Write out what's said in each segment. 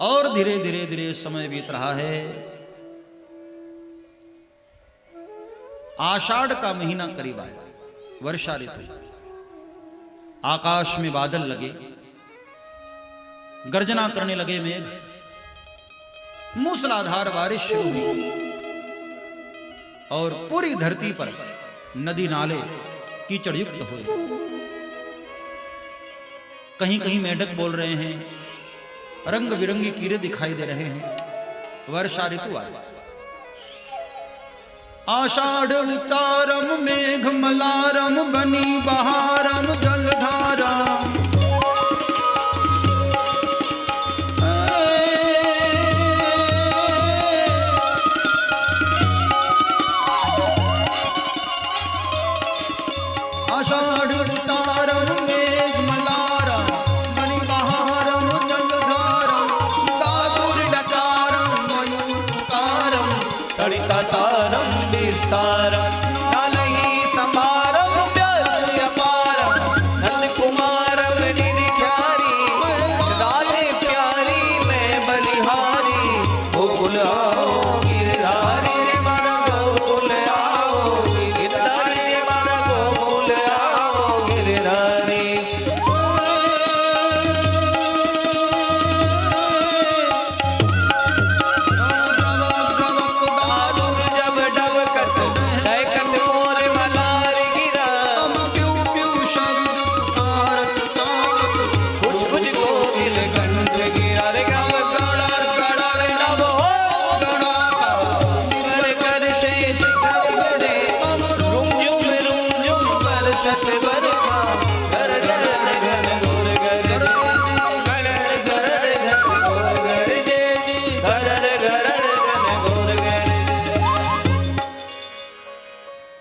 और धीरे धीरे धीरे समय बीत रहा है। आषाढ़ का महीना करीब आया, वर्षा ऋतु। आकाश में बादल लगे, गर्जना करने लगे मेघ, मूसलाधार बारिश शुरू हुई और पूरी धरती पर नदी नाले कीचड़ युक्त हुए। कहीं कहीं मेढक बोल रहे हैं, रंग बिरंगी कीड़े दिखाई दे रहे हैं। वर्षा ऋतु आया। आषाढ़ उतारम मेघ मलारम बनी बहारम जलधारा। आषाढ़ उतारम मेघ मलारम बनी बहारम जलधारा। दादुर डकारम मयूर पुकारम तड़िता तारम विस्तारम। नालही समारम व्यास अपारम नंद कुमारम निरिख्यारी। राधे प्यारी मैं बलिहारी गोकुल आओ गिरधारी। मारा गोकुल आओ गिरधारी। मारा गोकुल आओ गिरधारी।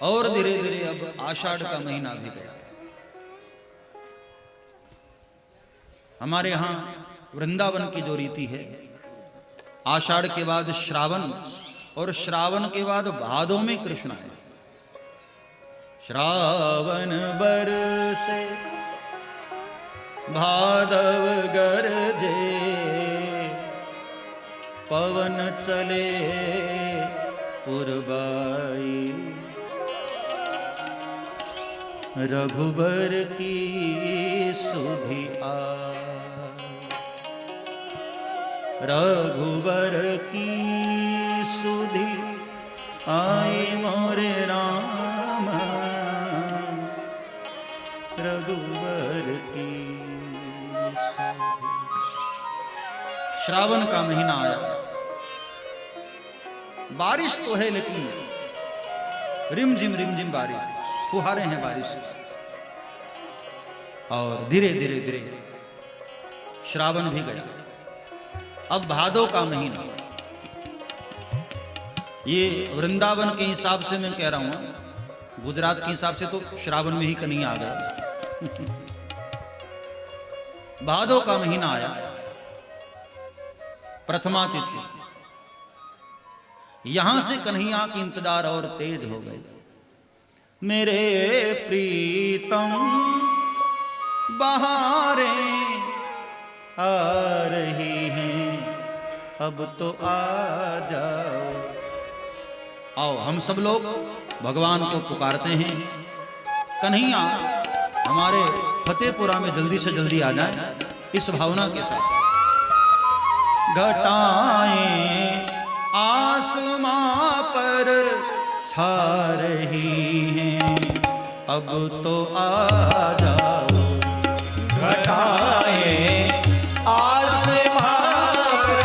और धीरे धीरे अब आषाढ़ का महीना भी गया। हमारे यहां वृंदावन की जो रीति है, आषाढ़ के बाद श्रावण और श्रावण के बाद भादों में कृष्ण है। श्रावण बरसे भादव गरजे। पवन चले पुरबाई। रघुबर की सुधि आए। रघुबर की सुधि आई मोरे राम। रघुबर की सुधि। श्रावण का महीना आया। बारिश तो है लेकिन रिमझिम बारिश, फुहारे हैं बारिश। और धीरे धीरे धीरे श्रावण भी गया। अब भादों का महीना। ये वृंदावन के हिसाब से मैं कह रहा हूं, गुजरात के हिसाब से तो श्रावण में ही कन्हैया आ गया। भादों का महीना आया। प्रथमा तिथि। यहां से कन्हैया की इंतजार और तेज हो गई। मेरे प्रीतम बहारें आ रही हैं, अब तो आ जाओ। आओ हम सब लोग भगवान को पुकारते हैं, कन्हैया हमारे फतेहपुरा में जल्दी से जल्दी आ जाए, इस भावना के साथ। घटाएं आसमां पर छा रही हैं, अब तो आ जाओ। घटाएं आसमां पर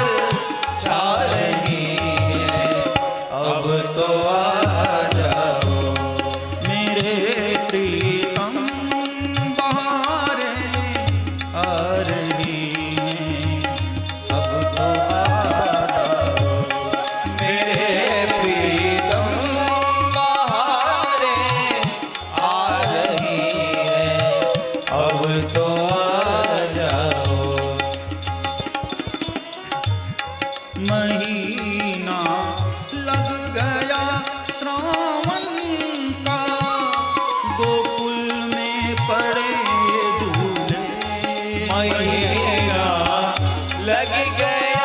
छा रही हैं, अब तो आ जाओ। मेरे प्रीतम बहारें आ रही हैं, अब तो आ जाओ। मेरे प्रीतम बहारें आ रही हैं, अब तो आ जाओ। महीना लग गया श्रावण का, गोकुल में पड़े झूले। महीना लग गया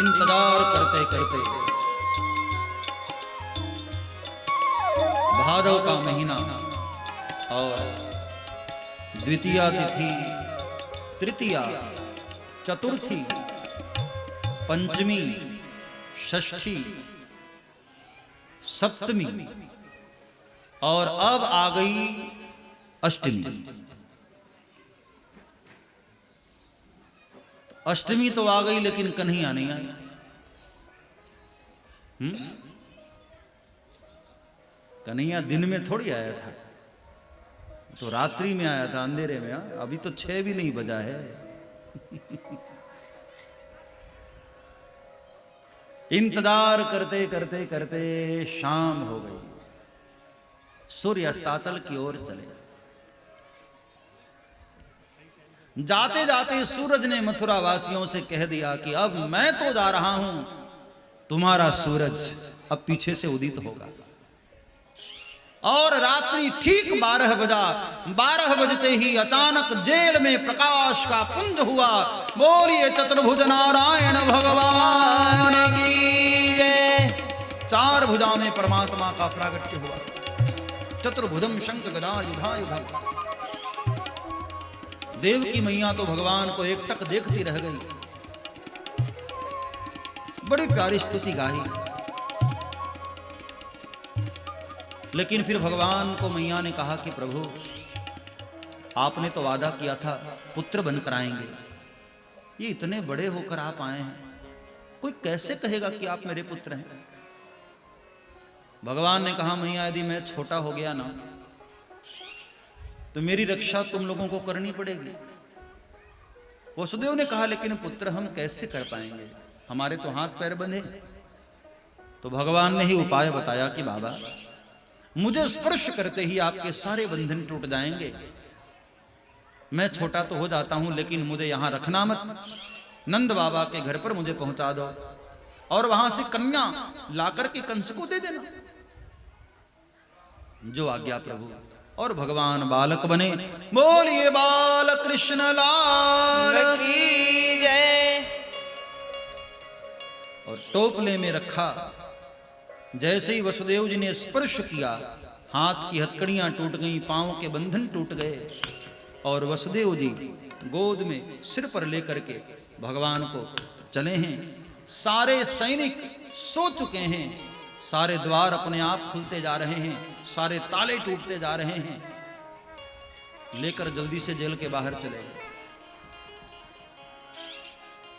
इंतजार करते करते भादव का महीना और द्वितीया तिथि, तृतीया, चतुर्थी, पंचमी, षष्ठी, सप्तमी और अब आ गई अष्टमी। अष्टमी तो आ गई लेकिन कन्हैया नहीं आई। कन्हैया दिन में थोड़ी आया था, तो रात्रि में आया था, अंधेरे में। अभी तो 6 भी नहीं बजा है। इंतजार करते करते करते शाम हो गई, सूर्य अस्ताचल की ओर चले। जाते जाते सूरज ने मथुरा वासियों से कह दिया कि अब मैं तो जा रहा हूं, तुम्हारा सूरज अब पीछे से उदित होगा। और रात्रि ठीक 12 बजा। 12 बजते ही अचानक जेल में प्रकाश का पुंज हुआ। बोलिए चतुर्भुज नारायण भगवान की जय। 4 भुजाओं में परमात्मा का प्रागट्य हुआ। चतुर्भुजम शंख गदा युधायुधम। देव की मैया तो भगवान को एकटक देखती रह गई। बड़ी प्यारी स्तुति गाई, लेकिन फिर भगवान को मैया ने कहा कि प्रभु, आपने तो वादा किया था पुत्र बनकर आएंगे, ये इतने बड़े होकर आप आए हैं, कोई कैसे कहेगा कि आप मेरे पुत्र हैं? भगवान ने कहा मैया, यदि मैं छोटा हो गया ना तो मेरी रक्षा तुम लोगों को करनी पड़ेगी। वसुदेव ने कहा लेकिन पुत्र हम कैसे कर पाएंगे, हमारे तो हाथ पैर बंधे। तो भगवान ने ही उपाय बताया कि बाबा, मुझे स्पर्श करते ही आपके सारे बंधन टूट जाएंगे। मैं छोटा तो हो जाता हूं, लेकिन मुझे यहां रखना मत, नंद बाबा के घर पर मुझे पहुंचा दो और वहां से कन्या लाकर के कंस को दे देना। जो आज्ञा प्रभु। और भगवान बालक बने। बोलिए बाल कृष्ण लाल की जय। और टोपले में रखा। जैसे ही वसुदेव जी ने स्पर्श किया, हाथ की हथकड़ियां टूट गई, पांव के बंधन टूट गए और वसुदेव जी गोद में सिर पर लेकर के भगवान को चले हैं। सारे सैनिक सो चुके हैं, सारे द्वार अपने आप खुलते जा रहे हैं, सारे ताले टूटते जा रहे हैं। लेकर जल्दी से जेल के बाहर चले गए।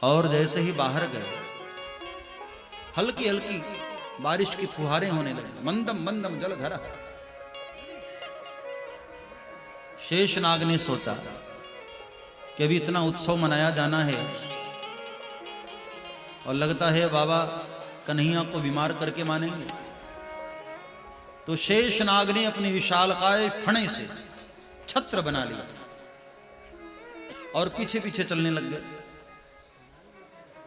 और जैसे ही बाहर गए, हल्की हल्की बारिश की फुहारें होने लगी। मंदम मंदम जलधरा। शेषनाग ने सोचा कि अभी इतना उत्सव मनाया जाना है और लगता है बाबा कन्हैया को बीमार करके मानेंगे। तो शेषनाग ने अपनी विशालकाय फणे से छत्र बना लिया और पीछे पीछे चलने लग गए।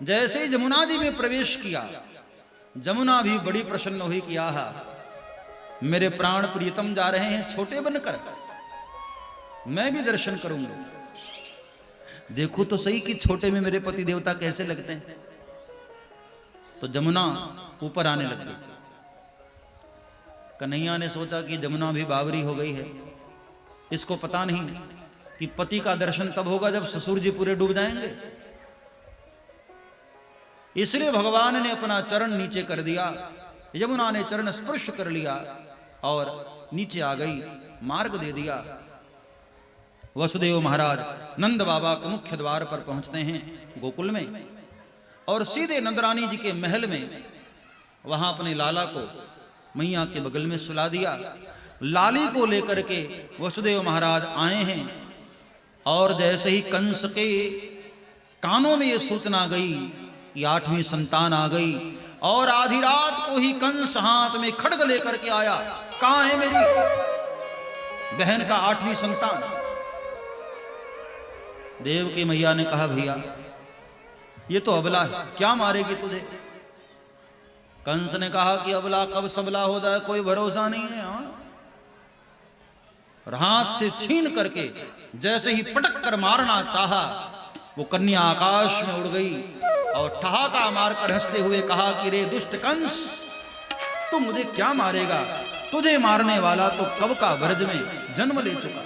जैसे ही जमुना जी में प्रवेश किया, जमुना भी बड़ी प्रसन्न हुई कि आहा, मेरे प्राण प्रियतम जा रहे हैं छोटे बनकर, मैं भी दर्शन करूंगा। देखो तो सही कि छोटे में मेरे पति देवता कैसे लगते हैं। तो जमुना ऊपर आने लग गई। कन्हैया ने सोचा कि जमुना भी बावरी हो गई है, इसको पता नहीं कि पति का दर्शन तब होगा जब ससुर जी पूरे डूब जाएंगे। इसलिए भगवान ने अपना चरण नीचे कर दिया। यमुना ने चरण स्पर्श कर लिया और नीचे आ गई, मार्ग दे दिया। वसुदेव महाराज नंद बाबा के मुख्य द्वार पर पहुंचते हैं गोकुल में, और सीधे नंदरानी जी के महल में वहां अपने लाला को मैया के बगल में सुला दिया। लाली को लेकर के वसुदेव महाराज आए हैं और जैसे ही कंस के कानों में ये सूचना गई कि 8वीं संतान आ गई, और आधी रात को ही कंस हाथ में खड्ग लेकर के आया। कहां है मेरी बहन का 8वीं संतान? देव की मैया ने कहा भैया ये तो अबला है, क्या मारेगी तुझे? कंस ने कहा कि अबला कब सबला हो जाए कोई भरोसा नहीं है। और हाथ से छीन करके जैसे ही पटक कर मारना चाहा, वो कन्या आकाश में उड़ गई और ठहाका मारकर हंसते हुए कहा कि रे दुष्ट कंस, तू मुझे क्या मारेगा? तुझे मारने वाला तो कब का ब्रज में जन्म ले चुका।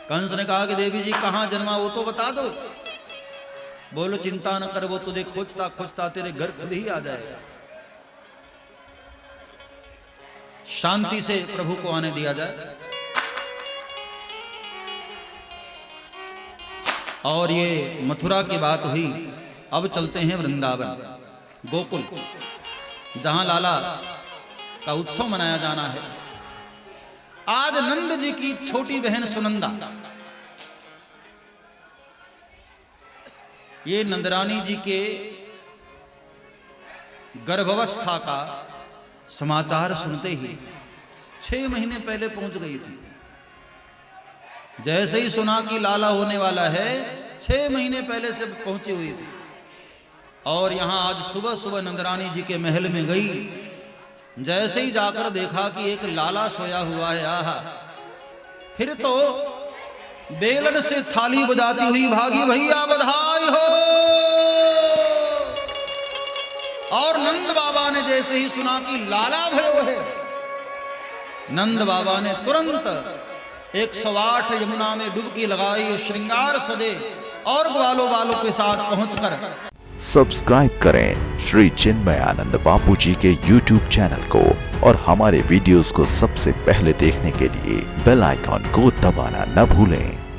कंस ने कहा कि देवी जी कहां जन्मा वो तो बता दो। बोलो चिंता न कर, वो तुझे खोजता खोजता तेरे घर खुद ही आ जाएगा। शांति से प्रभु को आने दिया जाए। और ये मथुरा की बात हुई। अब चलते हैं वृंदावन, गोकुल, जहां लाला का उत्सव मनाया जाना है। आज नंद जी की छोटी बहन सुनंदा, ये नंदरानी जी के गर्भावस्था का समाचार सुनते ही 6 महीने पहले पहुंच गई थी। जैसे ही सुना कि लाला होने वाला है, 6 महीने पहले से पहुंची हुई थी। और यहां आज सुबह सुबह नंदरानी जी के महल में गई। जैसे ही जाकर देखा कि एक लाला सोया हुआ है, आहा, फिर तो बेलन से थाली बजाती हुई भागी, भैया बधाई हो। और नंद बाबा ने जैसे ही सुना कि लाला भयो है, नंद बाबा ने तुरंत 108 यमुना में डुबकी लगाई और श्रृंगार सजे और ग्वालों वालों के साथ पहुंचकर सब्सक्राइब करें श्री चिन्मयानंद बापू जी के YouTube चैनल को और हमारे वीडियोस को सबसे पहले देखने के लिए बेल आइकॉन को दबाना न भूलें।